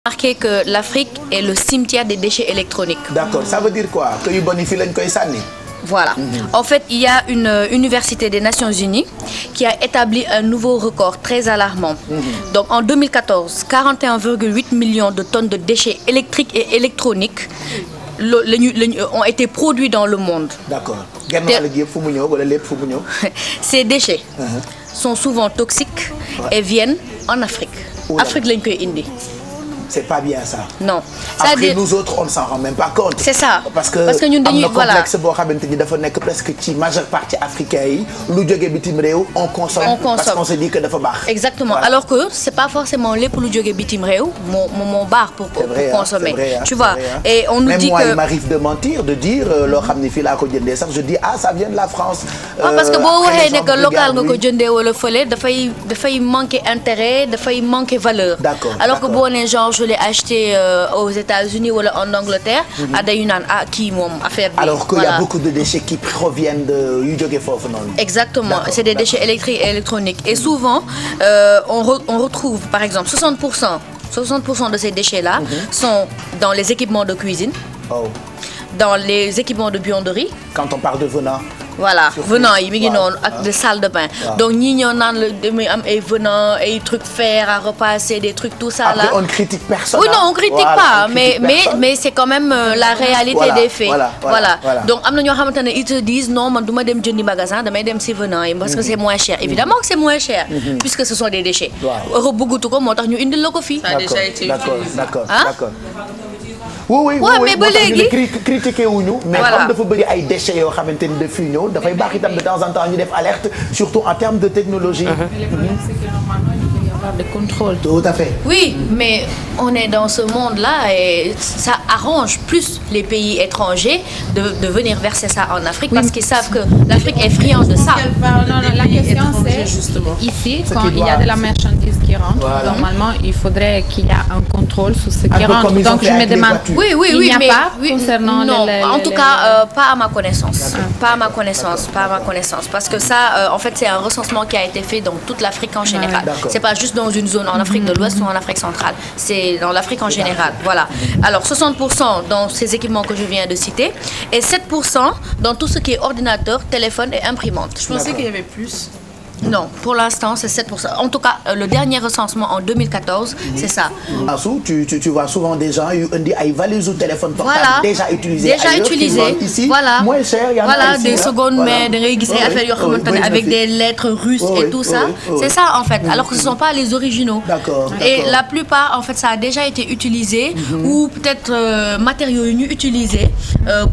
Remarqué que l'Afrique est le cimetière des déchets électroniques. D'accord, ça veut dire quoi? Que yu bon yi fii lañ koy sànni. Voilà. En fait, il y a une université des Nations Unies qui a établi un nouveau record très alarmant. Donc en 2014, 41,8 millions de tonnes de déchets électriques et électroniques ont été produits dans le monde. D'accord. Genn wàll gi yëpp fu mu ñëw wala lépp fu mu ñëw. Ces déchets sont souvent toxiques et viennent en Afrique. Afrique lañ koy indi. C'est pas bien ça. Non. Après nous autres on ne s'en rend même pas compte. C'est ça. Parce que ñun dañuy voilà am na complexe boo xamante ni dafa nekk presque ci majeure partie africain yi lu jóge bitim réew on consomme. Parce qu'on se dit que dafa baax. Exactement. Voilà. Alors que c'est pas forcément lépp lu jóge bitim réew moo baax pour consommer. Tu vois. Et on nous dit que même moi il m'arrive de mentir, de dire loo xam ne fii laa ko jëndee sax je dis ah ça vient de la France. Parce que boo waxee ne que local nga ko jëndee wala fële dafay manquer intérêt dafay manquer valeur. D'accord. Alors que boo nee genre je l'ai acheté aux États-Unis ou en Angleterre. dañu naan ah kii moom affaire bi. Alors qu'il y a beaucoup de déchets qui proviennent de yu jóge foofu noonu. Exactement, c'est des déchets électriques et électroniques. Et souvent on retrouve par exemple 60% de ces déchets-là sont dans les équipements de cuisine. Dans les équipements de buanderie. Quand on parle de venant. Voilà venant yi mi ngi noonu ak de salle de bain. Donc ñii ñoo naan la damay am ay venant ay trucs fer à repasser des trucs tout ça là. Après on ne critique personne. Oui non on critique pas mais c'est quand même la réalité des faits. Voilà. Donc am na ñoo xamante ne ils te disent non man du ma dem jëndi magasin damay dem si venant yi parce que c'est moins cher. Évidemment que c'est moins cher. Puisque ce sont des déchets. Europe bëggatu ko moo tax ñu indil la ko fii. D'accord. Oui, mais ba léegi critiqué wuñu mais comme dafa bëri ay déchets yoo xamante ni daf fi ñëw dafay baax itam de temps en temps ñu def alerte surtout en termes de technologie. De contrôle. Tout à fait. Oui, mais on est dans ce monde-là et ça arrange plus les pays étrangers de venir verser ça en Afrique parce qu'ils savent que l'Afrique est friande de ça. La question c'est ici quand il y a de la marchandise qui rentre, normalement il faudrait qu'il y ait un contrôle sur ce qui rentre. Donc je me demande. Oui, il n'y a pas concernant non, en tout cas pas à ma connaissance. Pas à ma connaissance parce que ça en fait c'est un recensement qui a été fait dans toute l'Afrique en général. C'est pas juste dans une zone en Afrique de l'Ouest ou en Afrique centrale. C'est dans l'Afrique en général. Voilà. Alors 60% dans ces équipements que je viens de citer et 7% dans tout ce qui est ordinateur, téléphone et imprimante. Je pensais qu'il y avait plus. Non, pour l'instant c'est 7%. En tout cas, le dernier recensement en 2014, c'est ça. Assou, tu vois souvent des gens yu indi ay valises ou téléphone portable déjà utilisés. Ici, voilà. Moins cher, il y en a ici. Des secondes mains, da ngay gis ay affaires yoo xamante ne avec des lettres russes et tout ça. C'est ça en fait. Alors que ce ne sont pas les originaux. D'accord. Et la plupart en fait ça a déjà été utilisé ou peut-être matériaux yu ñu utilisés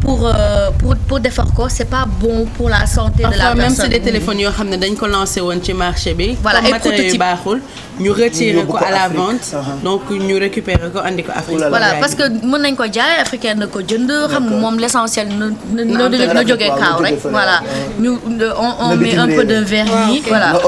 pour defar ko, c'est pas bon pour la santé de la personne. Même c'est des téléphones yoo xam ne dañ ko lancé woon ci marché bi. Voilà comme matériel yu baaxul ñu retirer ko à la vente. Donc ñu récupérer ko andi ko Afrique. Voilà parce que mën nañ ko jaay africain na ko jënd xam nga moom l'essentiel na jógee kaaw rek. Voilà ñu on met un peu de vernis. Voilà.